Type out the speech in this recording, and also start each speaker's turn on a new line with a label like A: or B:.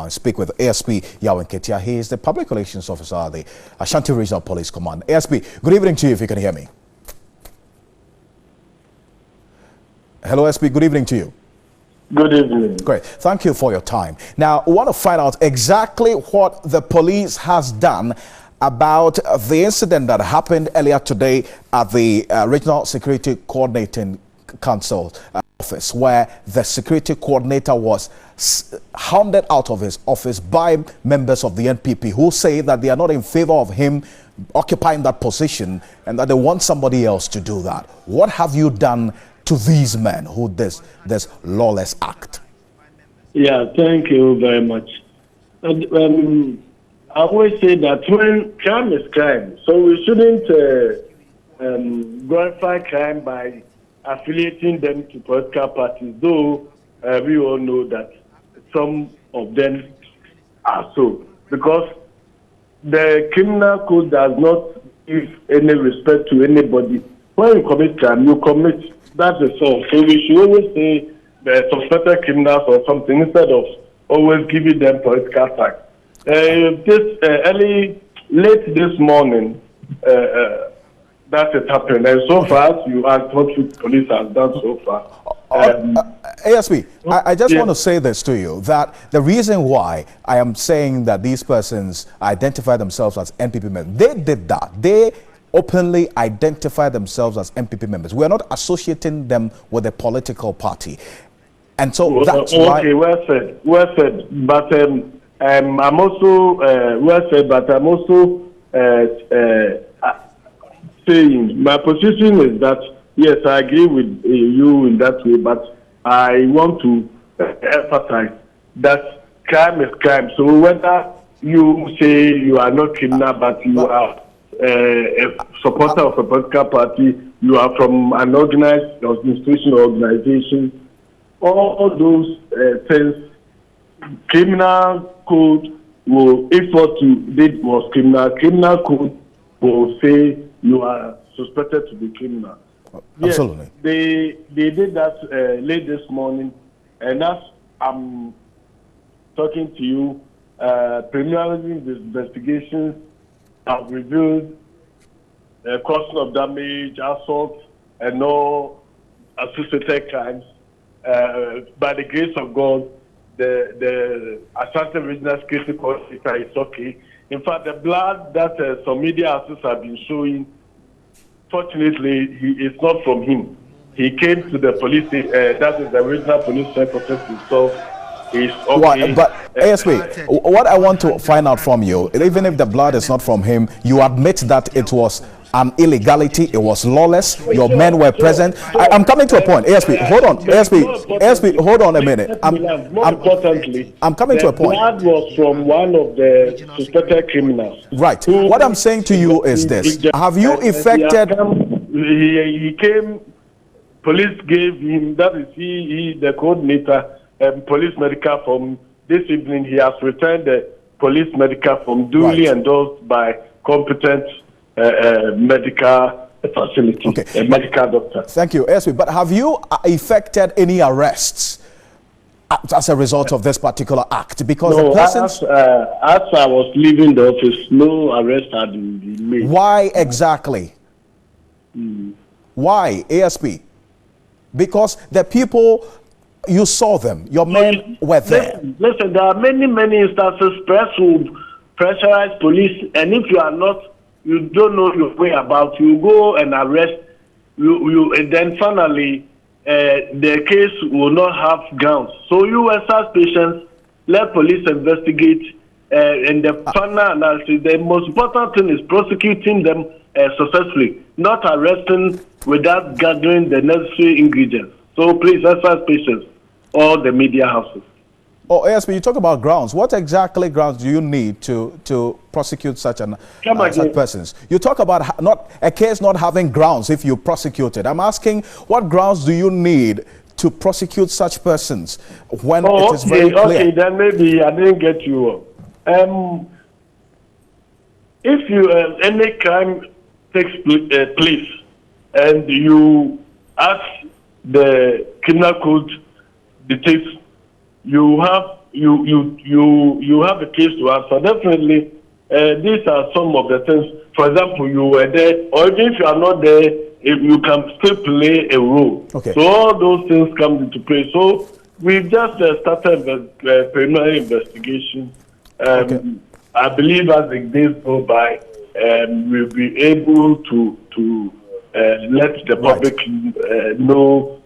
A: now and speak with ASP Yawin Ketia. He is the Public Relations Officer at the Ashanti Regional Police Command. ASP, good evening to you if you can hear me. Hello, ASP, good evening to you.
B: Good evening.
A: Great. Thank you for your time. Now, we want to find out exactly what the police has done about the incident that happened earlier today at the Regional Security Coordinating Council office, where the security coordinator was hounded out of his office by members of the NPP who say that they are not in favor of him occupying that position and that they want somebody else to do that. What have you done to these men who this lawless act?
B: Yeah, thank you very much. I always say that when crime is crime, so we shouldn't glorify crime by affiliating them to political parties, though we all know that some of them are so. Because the criminal code does not give any respect to anybody. When you commit crime, you commit. That is all. So we should always say the suspected criminals or something instead of always giving them political tax. Late this morning, that has happened. And so far, you asked what the police has done so far.
A: ASP, I just want to say this to you, that the reason why I am saying that these persons identify themselves as NPP members, they did that. They openly identify themselves as NPP members. We are not associating them with a political party. And so that's why...
B: Okay, well said. But I'm also well said, but I'm also saying my position is that yes, I agree with you in that way, but I want to emphasize that crime is crime. So whether you say you are not criminal, but you are a supporter of a political party, you are from an organized institution or organization, all those things. Criminal code will, if what you did was criminal code will say you are suspected to be criminal.
A: Absolutely.
B: Yes, they did that late this morning, and as I'm talking to you, preliminary investigations have revealed causing of damage, assault, and no associated crimes. By the grace of God, the Ashanti Regional Security Coordinator is okay. In fact, the blood that some media houses have been showing, fortunately, it's not from him. He came to the police, that is the regional police headquarters himself. He's okay.
A: But ASP, what I want to find out from you, even if the blood is not from him, you admit that it was an illegality, it was lawless, your men were present. I'm coming to a point. ASP, hold on. ASP, hold on a minute.
B: More importantly,
A: I'm coming to a point.
B: The blood was from one of the suspected criminals.
A: Right. What I'm saying to you is this. Have you effected...
B: He came, police gave him, that is he the coordinator, police medical form. This evening he has returned the police medical form duly endorsed by competent medical facility, medical doctor.
A: Thank you, ASP. But have you effected any arrests as a result of this particular act? Because
B: no,
A: the persons...
B: as I was leaving the office, no arrest had been made.
A: Why exactly? Why, ASP? Because the people, you saw them, your men were there.
B: Listen, there are many instances press will pressurize police, and if you are not, you don't know your way about, you go and arrest, and then finally the case will not have grounds. So you exercise patience, let police investigate, and the final analysis. The most important thing is prosecuting them successfully, not arresting without gathering the necessary ingredients. So please exercise patience, all the media houses.
A: Oh, ASP, you talk about grounds. What exactly grounds do you need to prosecute such such persons? You talk about not a case not having grounds if you prosecute it. I'm asking, what grounds do you need to prosecute such persons when it is very clear?
B: Okay, then maybe I didn't get you. If you any crime takes place and you ask the criminal code details, you have you have a case to answer. Definitely, these are some of the things. For example, you were there, or even if you are not there, if you can still play a role.
A: Okay.
B: So all those things come into play. So we've just started preliminary investigation.
A: Okay.
B: I believe as the days go by, we'll be able to let the public know